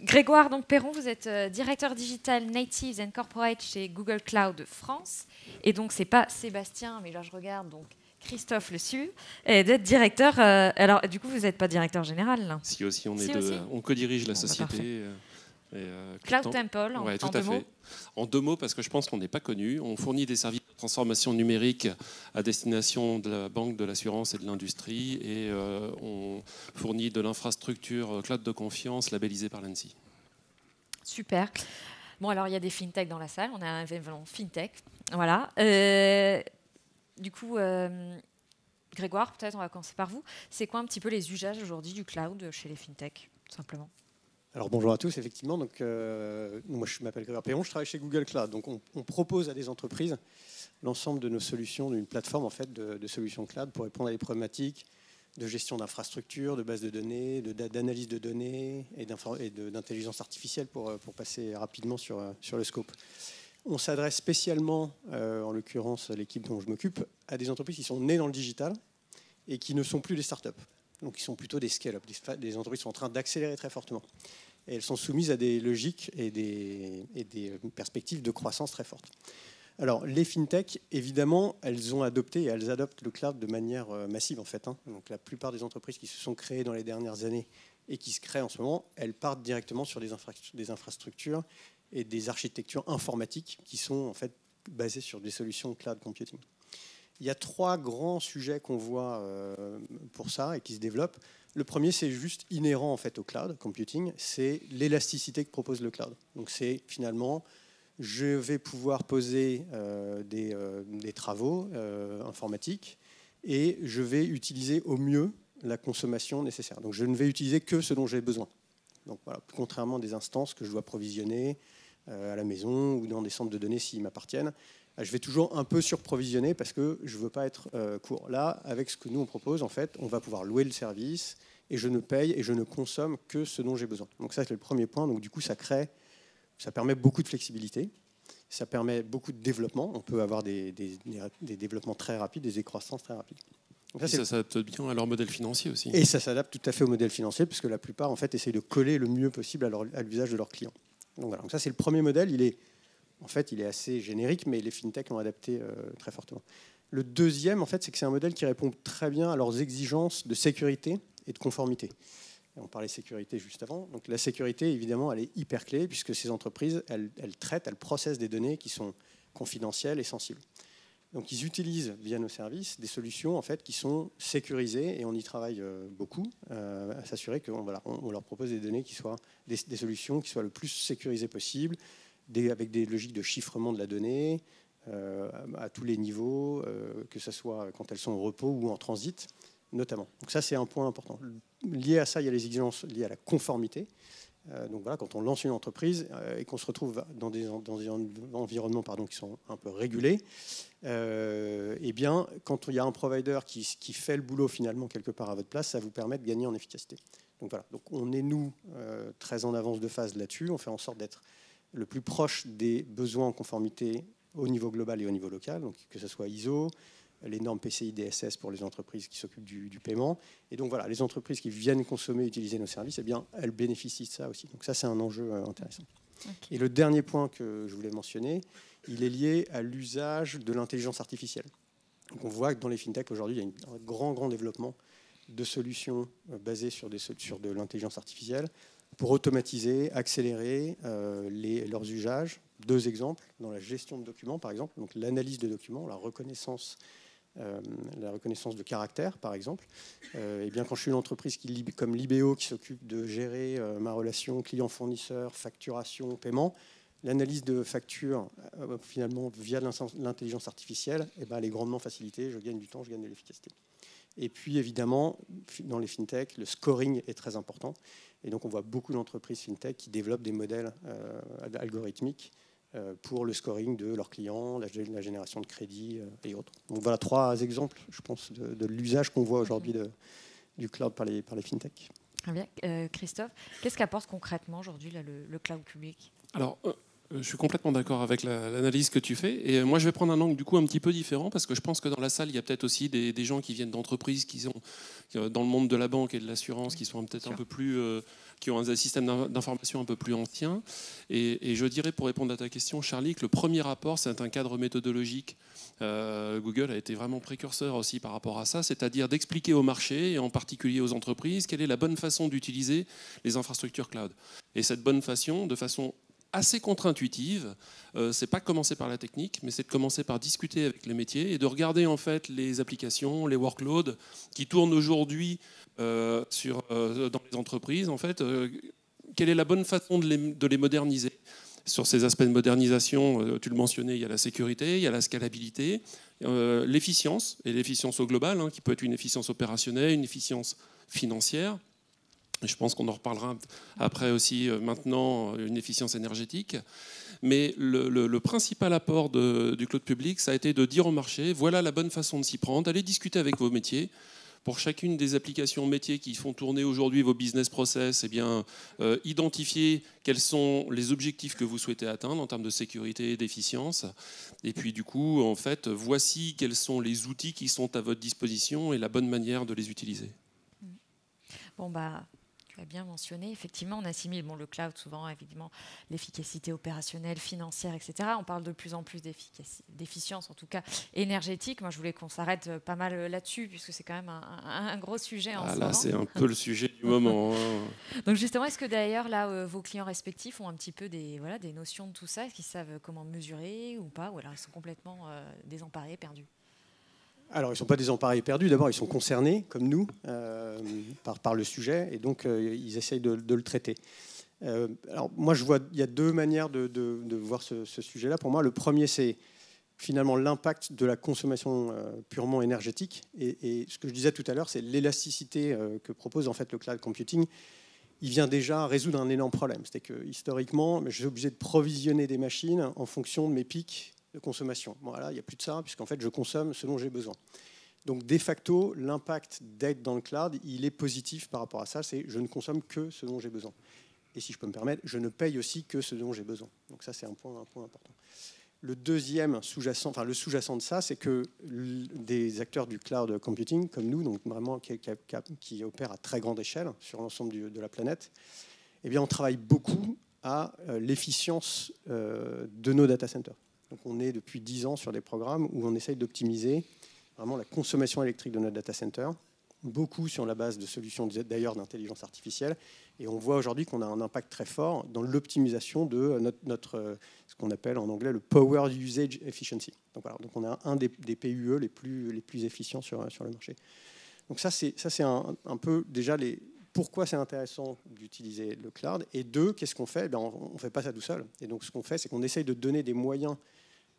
Grégoire donc, Perron, vous êtes directeur digital Natives and Corporate chez Google Cloud France. Et donc, ce n'est pas Sébastien, mais là, je regarde, donc Christophe Le Su, d'être directeur. Alors, du coup, vous n'êtes pas directeur général là. Si aussi, aussi. On co-dirige la Bon, société. Cloud Temple, ouais, en deux mots. En deux mots, parce que je pense qu'on n'est pas connu. On fournit des services de transformation numérique à destination de la banque, de l'assurance et de l'industrie. Et on fournit de l'infrastructure cloud de confiance labellisée par l'ANSSI. Super. Bon, alors, il y a des fintech dans la salle. On a un événement fintech. Voilà. Du coup, Grégoire, peut-être on va commencer par vous. C'est quoi un petit peu les usages aujourd'hui du cloud chez les fintech, tout simplement? Alors bonjour à tous, effectivement. Donc, moi, je m'appelle Grégoire Perron, je travaille chez Google Cloud. Donc, on propose à des entreprises l'ensemble de nos solutions, d'une plateforme en fait, de solutions cloud pour répondre à des problématiques de gestion d'infrastructures, de bases de données, d'analyse de données et d'intelligence artificielle pour passer rapidement sur le scope. On s'adresse spécialement, en l'occurrence l'équipe dont je m'occupe, à des entreprises qui sont nées dans le digital et qui ne sont plus des startups. Donc, qui sont plutôt des scale-up, des entreprises qui sont en train d'accélérer très fortement. Et elles sont soumises à des logiques et des perspectives de croissance très fortes. Alors, les fintech, évidemment, elles ont adopté et elles adoptent le cloud de manière massive, en fait. Donc, la plupart des entreprises qui se sont créées dans les dernières années et qui se créent en ce moment, elles partent directement sur des infrastructures et des architectures informatiques qui sont, en fait, basées sur des solutions cloud computing. Il y a trois grands sujets qu'on voit pour ça et qui se développent. Le premier, c'est juste inhérent en fait au cloud computing, c'est l'élasticité que propose le cloud. Donc c'est finalement, je vais pouvoir poser des travaux informatiques et je vais utiliser au mieux la consommation nécessaire. Donc je ne vais utiliser que ce dont j'ai besoin. Donc voilà, contrairement à des instances que je dois provisionner à la maison ou dans des centres de données s'ils m'appartiennent, je vais toujours un peu surprovisionner parce que je ne veux pas être court. Là, avec ce que nous on propose, en fait, on va pouvoir louer le service et je ne paye et je ne consomme que ce dont j'ai besoin. Donc ça, c'est le premier point. Donc du coup, ça permet beaucoup de flexibilité, ça permet beaucoup de développement. On peut avoir des développements très rapides, des décroissances très rapides. Donc ça s'adapte bien à leur modèle financier aussi. Et ça s'adapte tout à fait au modèle financier puisque la plupart, en fait, essayent de coller le mieux possible à l'usage de leurs clients. Donc voilà. Donc ça, c'est le premier modèle. Il est assez générique, mais les fintechs l'ont adapté très fortement. Le deuxième, en fait, c'est que c'est un modèle qui répond très bien à leurs exigences de sécurité et de conformité. On parlait sécurité juste avant. Donc la sécurité, évidemment, elle est hyper clé puisque ces entreprises, elles processent des données qui sont confidentielles et sensibles. Donc ils utilisent via nos services des solutions en fait qui sont sécurisées et on y travaille beaucoup à s'assurer qu'on on leur propose des données qui soient des solutions qui soient le plus sécurisées possible, avec des logiques de chiffrement de la donnée à tous les niveaux, que ce soit quand elles sont au repos ou en transit, notamment. Donc ça, c'est un point important. Lié à ça, il y a les exigences liées à la conformité. Donc voilà, quand on lance une entreprise et qu'on se retrouve dans des environnements qui sont un peu régulés, eh bien, quand il y a un provider qui fait le boulot finalement quelque part à votre place, ça vous permet de gagner en efficacité. Donc voilà, donc on est nous très en avance de phase là-dessus. On fait en sorte d'être le plus proche des besoins en conformité au niveau global et au niveau local, donc que ce soit ISO, les normes PCI DSS pour les entreprises qui s'occupent du paiement. Et donc voilà, les entreprises qui viennent consommer et utiliser nos services, eh bien, elles bénéficient de ça aussi. Donc ça, c'est un enjeu intéressant. Okay. Et le dernier point que je voulais mentionner, il est lié à l'usage de l'intelligence artificielle. Donc on voit que dans les fintechs, aujourd'hui, il y a un grand développement de solutions basées sur de l'intelligence artificielle pour automatiser, accélérer leurs usages. Deux exemples, dans la gestion de documents, par exemple, donc l'analyse de documents, la reconnaissance de caractère, par exemple. Et bien, quand je suis une entreprise comme Libéo qui s'occupe de gérer ma relation client-fournisseur, facturation, paiement, l'analyse de factures, finalement, via l'intelligence artificielle, eh ben, elle est grandement facilitée. Je gagne du temps, je gagne de l'efficacité. Et puis, évidemment, dans les fintechs, le scoring est très important. Et donc, on voit beaucoup d'entreprises fintech qui développent des modèles algorithmiques pour le scoring de leurs clients, la génération de crédit et autres. Donc voilà 3 exemples, je pense, de l'usage qu'on voit aujourd'hui du cloud par les fintechs. Très bien. Christophe, qu'est-ce qu'apporte concrètement aujourd'hui le cloud public ? Alors, Je suis complètement d'accord avec l'analyse que tu fais. Et moi, je vais prendre un angle du coup un petit peu différent parce que je pense que dans la salle, il y a peut-être aussi des gens qui viennent d'entreprises qui sont dans le monde de la banque et de l'assurance, qui sont peut-être un peu plus, qui ont un système d'information un peu plus ancien. Et je dirais, pour répondre à ta question, Charlie, que le premier rapport, c'est un cadre méthodologique. Google a été vraiment précurseur aussi par rapport à ça, c'est-à-dire d'expliquer au marché, et en particulier aux entreprises, quelle est la bonne façon d'utiliser les infrastructures cloud. Et cette bonne façon, de façon assez contre-intuitive, c'est pas commencer par la technique, mais c'est de commencer par discuter avec les métiers et de regarder en fait les applications, les workloads qui tournent aujourd'hui dans les entreprises. En fait, quelle est la bonne façon de les moderniser? Sur ces aspects de modernisation, tu le mentionnais, il y a la sécurité, il y a la scalabilité, l'efficience, et l'efficience au global, qui peut être une efficience opérationnelle, une efficience financière. Je pense qu'on en reparlera après aussi maintenant, une efficience énergétique. Mais le principal apport du cloud public, ça a été de dire au marché, voilà la bonne façon de s'y prendre, d'aller discuter avec vos métiers. Pour chacune des applications métiers qui font tourner aujourd'hui vos business process, eh bien, identifier quels sont les objectifs que vous souhaitez atteindre en termes de sécurité et d'efficience. Et puis du coup, en fait, voici quels sont les outils qui sont à votre disposition et la bonne manière de les utiliser. Bon, tu as bien mentionné, effectivement, on assimile le cloud souvent, évidemment, l'efficacité opérationnelle, financière, etc. On parle de plus en plus d'efficience, en tout cas énergétique. Moi, je voulais qu'on s'arrête pas mal là-dessus, puisque c'est quand même un gros sujet en ce moment. Là, c'est un peu le sujet du moment. Donc justement, est-ce que d'ailleurs, là, vos clients respectifs ont un petit peu des notions de tout ça? Est-ce qu'ils savent comment mesurer ou pas? Ou alors ils sont complètement désemparés, perdus? Alors, ils ne sont pas désemparés et perdus. D'abord, ils sont concernés, comme nous, par le sujet, et donc ils essayent de le traiter. Alors, moi, je vois, il y a deux manières de voir ce sujet-là. Pour moi, le premier, c'est finalement l'impact de la consommation purement énergétique. Et ce que je disais tout à l'heure, c'est l'élasticité que propose en fait le cloud computing. Il vient déjà résoudre un énorme problème. C'est que historiquement, je suis obligé de provisionner des machines en fonction de mes pics de consommation. Bon, là, il n'y a plus de ça, puisqu'en fait, je consomme ce dont j'ai besoin. Donc, de facto, l'impact d'être dans le cloud, il est positif par rapport à ça. C'est je ne consomme que ce dont j'ai besoin. Et si je peux me permettre, je ne paye aussi que ce dont j'ai besoin. Donc ça, c'est un point important. Le deuxième sous-jacent, le sous-jacent de ça, c'est que des acteurs du cloud computing, comme nous, donc vraiment qui opèrent à très grande échelle sur l'ensemble de la planète, eh bien, on travaille beaucoup à l'efficience de nos data centers. Donc on est depuis 10 ans sur des programmes où on essaye d'optimiser vraiment la consommation électrique de notre data center, beaucoup sur la base de solutions d'ailleurs d'intelligence artificielle. Et on voit aujourd'hui qu'on a un impact très fort dans l'optimisation de ce qu'on appelle en anglais le Power Usage Efficiency. Donc, voilà, donc on a un des PUE les plus efficients sur le marché. Donc ça c'est un peu déjà pourquoi c'est intéressant d'utiliser le cloud. Et deux, qu'est-ce qu'on fait? On ne fait pas ça tout seul. Et donc ce qu'on fait, c'est qu'on essaye de donner des moyens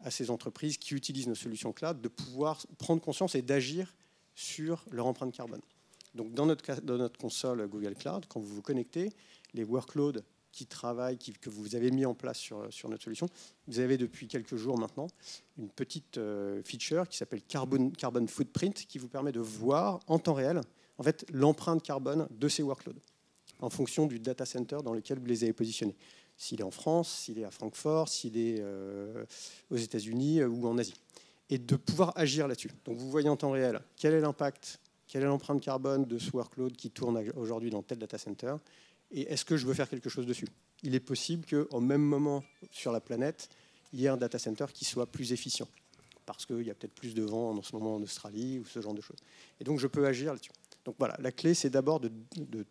à ces entreprises qui utilisent nos solutions cloud de pouvoir prendre conscience et d'agir sur leur empreinte carbone. Donc dans notre console Google Cloud, quand vous vous connectez, les workloads qui travaillent, que vous avez mis en place sur notre solution, vous avez depuis quelques jours maintenant une petite feature qui s'appelle Carbon Footprint qui vous permet de voir en temps réel en fait, l'empreinte carbone de ces workloads en fonction du data center dans lequel vous les avez positionnés. S'il est en France, s'il est à Francfort, s'il est aux États-Unis ou en Asie. Et de pouvoir agir là-dessus. Donc vous voyez en temps réel quel est l'impact, quelle est l'empreinte carbone de ce workload qui tourne aujourd'hui dans tel data center et est-ce que je veux faire quelque chose dessus? Il est possible qu'au même moment sur la planète, il y ait un data center qui soit plus efficient parce qu'il y a peut-être plus de vent en ce moment en Australie ou ce genre de choses. Et donc je peux agir là-dessus. Donc voilà, la clé c'est d'abord de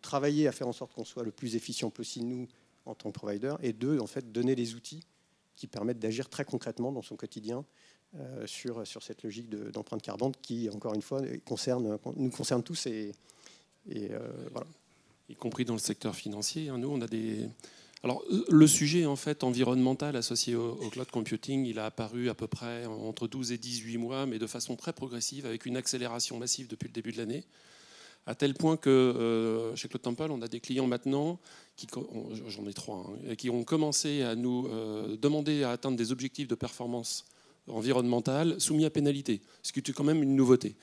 travailler à faire en sorte qu'on soit le plus efficient possible nous en tant que provider et en fait donner des outils qui permettent d'agir très concrètement dans son quotidien sur cette logique d'empreinte carbone qui, encore une fois, nous concerne tous et voilà. Y compris dans le secteur financier. Nous, on a des... Alors, le sujet en fait environnemental associé au cloud computing, il a apparu à peu près entre 12 et 18 mois, mais de façon très progressive, avec une accélération massive depuis le début de l'année, à tel point que chez Cloud Temple, on a des clients maintenant, j'en ai 3, qui ont commencé à nous demander à atteindre des objectifs de performance environnementale soumis à pénalité, ce qui est quand même une nouveauté.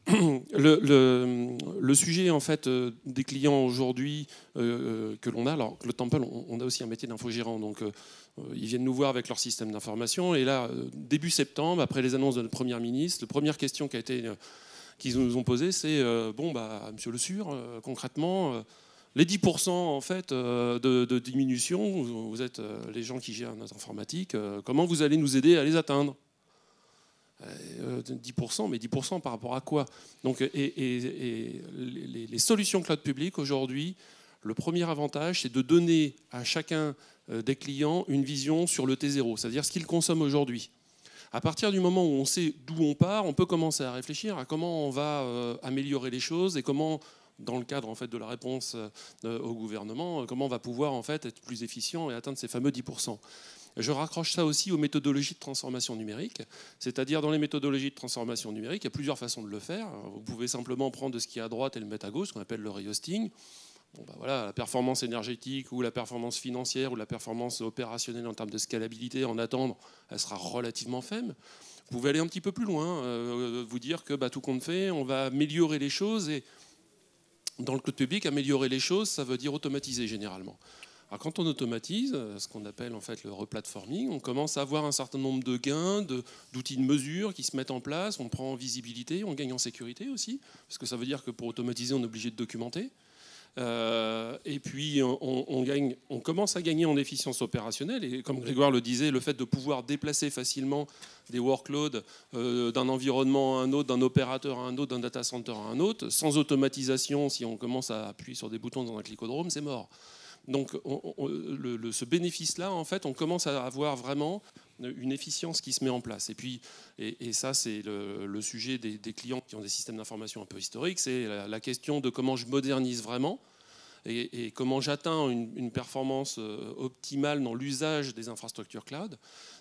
le sujet en fait des clients aujourd'hui que l'on a, alors Claude Temple, on a aussi un métier d'infogérant, donc ils viennent nous voir avec leur système d'information, et là début septembre, après les annonces de notre première ministre, la première question qu'ils nous ont posée, c'est Monsieur Le Sur, concrètement, les 10% en fait de diminution, vous êtes les gens qui gèrent notre informatique, comment vous allez nous aider à les atteindre? 10%, mais 10% par rapport à quoi? Donc, les solutions cloud publiques aujourd'hui, le premier avantage, c'est de donner à chacun des clients une vision sur le T0, c'est-à-dire ce qu'ils consomment aujourd'hui. À partir du moment où on sait d'où on part, on peut commencer à réfléchir à comment on va améliorer les choses et comment, dans le cadre en fait, de la réponse au gouvernement, comment on va pouvoir en fait, être plus efficient et atteindre ces fameux 10%. Je raccroche ça aussi aux méthodologies de transformation numérique, c'est-à-dire dans les méthodologies de transformation numérique, il y a plusieurs façons de le faire. Vous pouvez simplement prendre ce qui est à droite et le mettre à gauche, ce qu'on appelle le rehosting. Voilà, la performance énergétique ou la performance financière ou la performance opérationnelle en termes de scalabilité, en attendre, elle sera relativement faible. Vous pouvez aller un petit peu plus loin, vous dire que tout compte fait, on va améliorer les choses, et dans le cloud public, améliorer les choses, ça veut dire automatiser généralement. Alors quand on automatise, ce qu'on appelle en fait le replatforming, on commence à avoir un certain nombre de gains, d'outils de mesure qui se mettent en place, on prend en visibilité, on gagne en sécurité aussi, parce que ça veut dire que pour automatiser, on est obligé de documenter. Et puis on commence à gagner en efficience opérationnelle, et comme Grégoire le disait, le fait de pouvoir déplacer facilement des workloads d'un environnement à un autre, d'un opérateur à un autre, d'un data center à un autre, sans automatisation, si on commence à appuyer sur des boutons dans un clicodrome, c'est mort. Donc ce bénéfice-là, en fait, on commence à avoir vraiment une efficience qui se met en place. Et puis, et ça, c'est le sujet des clients qui ont des systèmes d'information un peu historiques, c'est la question de comment je modernise vraiment et comment j'atteins une performance optimale dans l'usage des infrastructures cloud.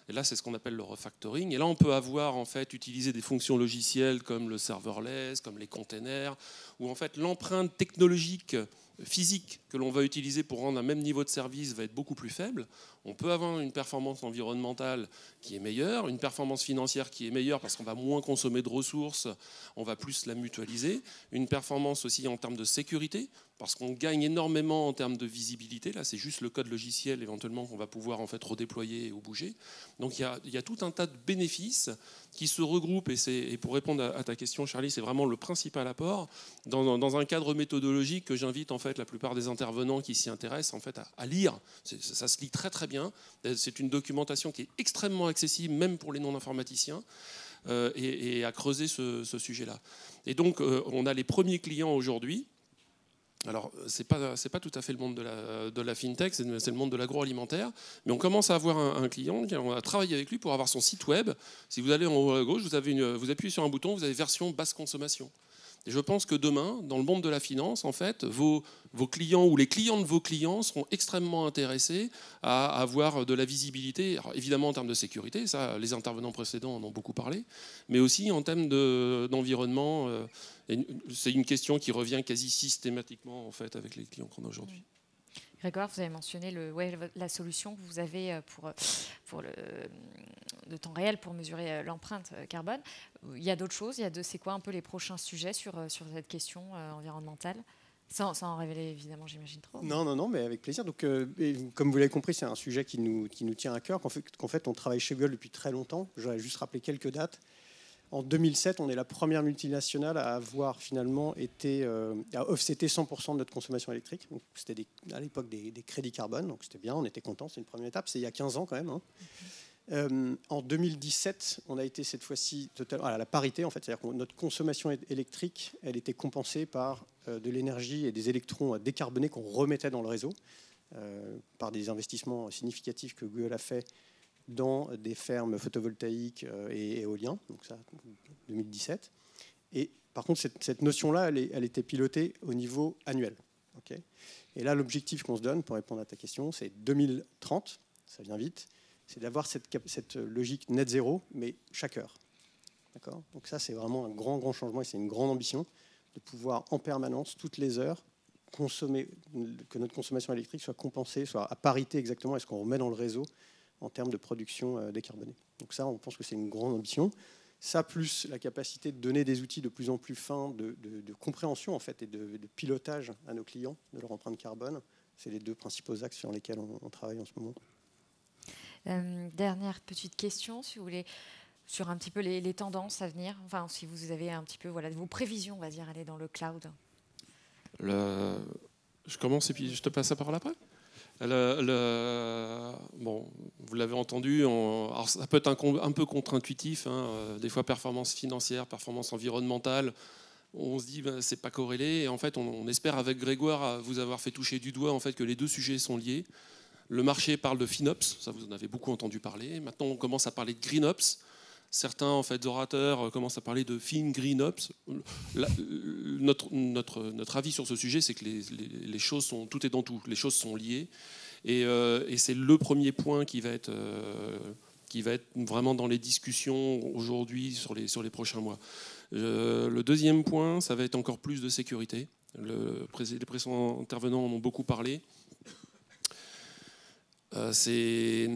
Et là, c'est ce qu'on appelle le refactoring. Et là, on peut avoir, en fait, utilisé des fonctions logicielles comme le serverless, comme les containers, où en fait l'empreinte technologique physique que l'on va utiliser pour rendre un même niveau de service va être beaucoup plus faible. On peut avoir une performance environnementale qui est meilleure, une performance financière qui est meilleure parce qu'on va moins consommer de ressources, on va plus la mutualiser, une performance aussi en termes de sécurité, parce qu'on gagne énormément en termes de visibilité. Là, c'est juste le code logiciel éventuellement qu'on va pouvoir en fait redéployer ou bouger. Donc il y a tout un tas de bénéfices qui se regroupent, et pour répondre à ta question, Charlie, c'est vraiment le principal apport dans un cadre méthodologique que j'invite en fait la plupart des intervenants qui s'y intéressent en fait à lire. Ça se lit très très bien. C'est une documentation qui est extrêmement accessible même pour les non-informaticiens. Et à creuser ce sujet-là. Et donc on a les premiers clients aujourd'hui. Alors, ce n'est pas tout à fait le monde de la fintech, c'est le monde de l'agroalimentaire. Mais on commence à avoir un client, on a travaillé avec lui pour avoir son site web. Si vous allez en haut à gauche, vous appuyez sur un bouton, vous avez version basse consommation. Et je pense que demain, dans le monde de la finance, en fait, vos clients ou les clients de vos clients seront extrêmement intéressés à avoir de la visibilité, alors évidemment en termes de sécurité, ça, les intervenants précédents en ont beaucoup parlé, mais aussi en termes d'environnement. C'est une question qui revient quasi systématiquement en fait, avec les clients qu'on a aujourd'hui. Grégoire, vous avez mentionné la solution que vous avez pour le temps réel pour mesurer l'empreinte carbone. Il y a d'autres choses. C'est quoi un peu les prochains sujets sur cette question environnementale, sans en révéler évidemment, j'imagine trop. Non, mais avec plaisir. Donc, comme vous l'avez compris, c'est un sujet qui nous tient à cœur. Qu'en fait, on travaille chez Google depuis très longtemps. Je vais juste rappeler quelques dates. En 2007, on est la première multinationale à avoir finalement à offsetter 100% de notre consommation électrique. C'était à l'époque des crédits carbone, donc c'était bien, on était contents, c'est une première étape. C'est il y a 15 ans quand même. En 2017, on a été cette fois-ci à la parité, en fait, c'est-à-dire que notre consommation électrique, elle était compensée par de l'énergie et des électrons décarbonés qu'on remettait dans le réseau par des investissements significatifs que Google a fait dans des fermes photovoltaïques et éoliens, donc ça, 2017. Et par contre, cette notion-là, elle était pilotée au niveau annuel. Okay, et là, l'objectif qu'on se donne, pour répondre à ta question, c'est 2030, ça vient vite, c'est d'avoir cette logique net zéro, mais chaque heure. D'accord ? Donc ça, c'est vraiment un grand changement, et c'est une grande ambition de pouvoir en permanence, toutes les heures, que notre consommation électrique soit compensée, soit à parité exactement à ce qu'on remet dans le réseau en termes de production décarbonée. Donc ça, on pense que c'est une grande ambition. Ça, plus la capacité de donner des outils de plus en plus fins de compréhension en fait, et de pilotage à nos clients de leur empreinte carbone, c'est les deux principaux axes sur lesquels on travaille en ce moment. Dernière petite question, si vous voulez, sur un petit peu les tendances à venir. Enfin, si vous avez un petit peu vos prévisions, on va dire, aller dans le cloud. Je commence et puis je te passe la parole après. Bon, vous l'avez entendu, alors ça peut être un peu contre-intuitif, hein, des fois performance financière, performance environnementale, on se dit c'est pas corrélé, et en fait on espère avec Grégoire vous avoir fait toucher du doigt en fait que les deux sujets sont liés. Le marché parle de FinOps, ça vous en avez beaucoup entendu parler, maintenant on commence à parler de GreenOps. Certains en fait, orateurs commencent à parler de FinGreenOps. Notre avis sur ce sujet, c'est que les choses sont, tout est dans tout, les choses sont liées. Et c'est le premier point qui va être vraiment dans les discussions aujourd'hui sur les prochains mois. Le deuxième point, ça va être encore plus de sécurité. Les précédents intervenants en ont beaucoup parlé. C'est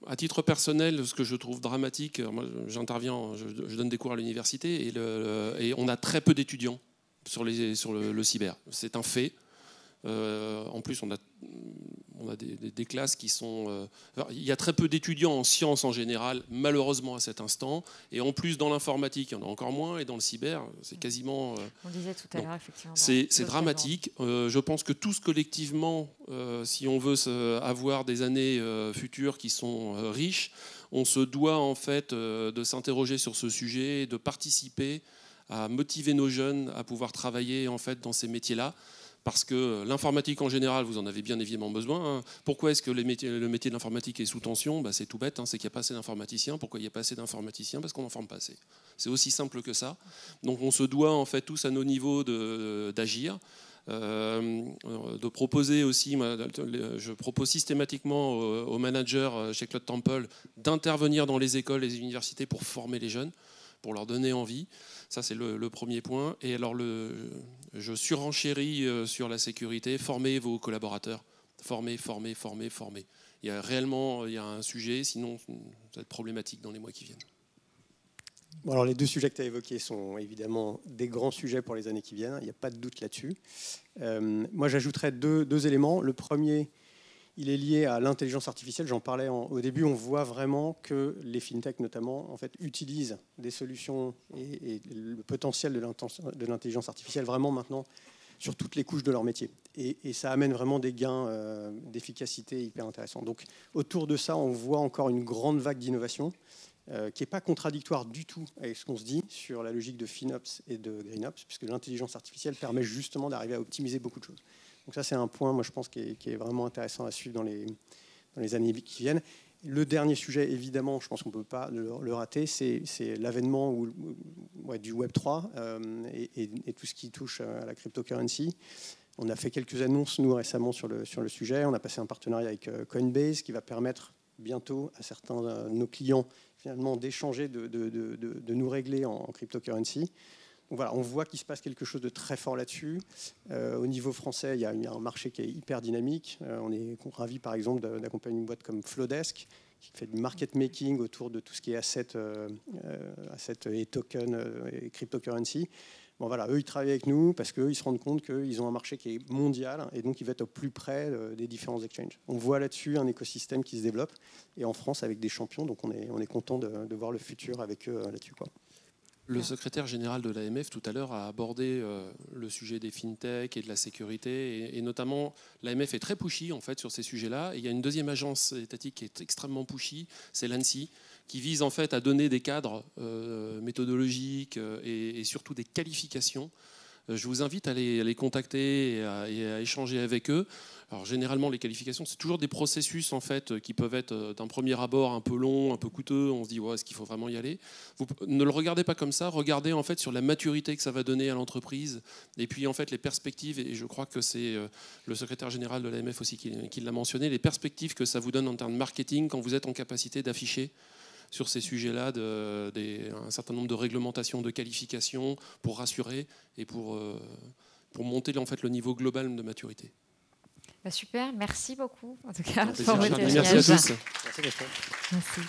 à titre personnel ce que je trouve dramatique. Moi, j'interviens, je donne des cours à l'université et on a très peu d'étudiants sur le cyber. C'est un fait. En plus, on a des classes qui sont... il y a très peu d'étudiants en sciences en général, malheureusement à cet instant. Et en plus, dans l'informatique, il y en a encore moins. Et dans le cyber, c'est quasiment... On disait tout à l'heure, effectivement. C'est dramatique. Je pense que tous collectivement, si on veut avoir des années futures qui sont riches, on se doit en fait de s'interroger sur ce sujet, de participer à motiver nos jeunes à pouvoir travailler en fait dans ces métiers-là. Parce que l'informatique en général, vous en avez bien évidemment besoin. Hein. Pourquoi est-ce que le métier de l'informatique est sous tension ? C'est tout bête, hein, c'est qu'il n'y a pas assez d'informaticiens. Pourquoi il n'y a pas assez d'informaticiens ? Parce qu'on n'en forme pas assez. C'est aussi simple que ça. Donc on se doit en fait tous à nos niveaux d'agir. De proposer aussi, je propose systématiquement aux managers chez Cloud Temple d'intervenir dans les écoles et les universités pour former les jeunes, pour leur donner envie. Ça, c'est le premier point. Et alors, je surenchéris sur la sécurité. Formez vos collaborateurs. Formez. Il y a un sujet, sinon ça va être problématique dans les mois qui viennent. Bon, alors les deux sujets que tu as évoqués sont évidemment des grands sujets pour les années qui viennent. Il n'y a pas de doute là-dessus. Moi, j'ajouterais deux éléments. Le premier, il est lié à l'intelligence artificielle. J'en parlais au début. On voit vraiment que les fintechs, notamment, en fait, utilisent des solutions et le potentiel de l'intelligence artificielle vraiment maintenant sur toutes les couches de leur métier. Et ça amène vraiment des gains d'efficacité hyper intéressants. Donc, autour de ça, on voit encore une grande vague d'innovation qui n'est pas contradictoire du tout avec ce qu'on se dit sur la logique de FinOps et de GreenOps, puisque l'intelligence artificielle permet justement d'arriver à optimiser beaucoup de choses. Donc ça, c'est un point, moi, je pense, qui est vraiment intéressant à suivre dans les années qui viennent. Le dernier sujet, évidemment, je pense qu'on ne peut pas le rater, c'est l'avènement du Web3 et tout ce qui touche à la cryptocurrency. On a fait quelques annonces, nous, récemment, sur le sujet. On a passé un partenariat avec Coinbase qui va permettre bientôt à certains de nos clients, finalement, d'échanger, de nous régler en cryptocurrency. Donc voilà, on voit qu'il se passe quelque chose de très fort là-dessus. Au niveau français, il y a un marché qui est hyper dynamique. On est ravis, par exemple, d'accompagner une boîte comme Flowdesk, qui fait du market making autour de tout ce qui est asset et token et cryptocurrency. Bon, voilà, eux, ils travaillent avec nous parce qu'ils se rendent compte qu'ils ont un marché qui est mondial et donc ils vont être au plus près des différents exchanges. On voit là-dessus un écosystème qui se développe et en France avec des champions, donc on est content de voir le futur avec eux là-dessus, quoi. Le secrétaire général de l'AMF tout à l'heure a abordé le sujet des fintech et de la sécurité et notamment l'AMF est très pushy en fait sur ces sujets-là. Et il y a une deuxième agence étatique qui est extrêmement pushy, c'est l'ANSSI, qui vise en fait à donner des cadres méthodologiques et surtout des qualifications. Je vous invite à les contacter et à échanger avec eux. Alors généralement, les qualifications, c'est toujours des processus en fait qui peuvent être d'un premier abord un peu longs, un peu coûteux. On se dit, ouais, est-ce qu'il faut vraiment y aller ? Vous ne le regardez pas comme ça. Regardez en fait sur la maturité que ça va donner à l'entreprise et puis en fait les perspectives. Et je crois que c'est le secrétaire général de l'AMF aussi qui l'a mentionné. Les perspectives que ça vous donne en termes de marketing quand vous êtes en capacité d'afficher sur ces sujets-là un certain nombre de réglementations, de qualifications pour rassurer et pour monter en fait le niveau global de maturité. Super, merci beaucoup en tout cas pour votre témoignage. Merci à tous. Merci.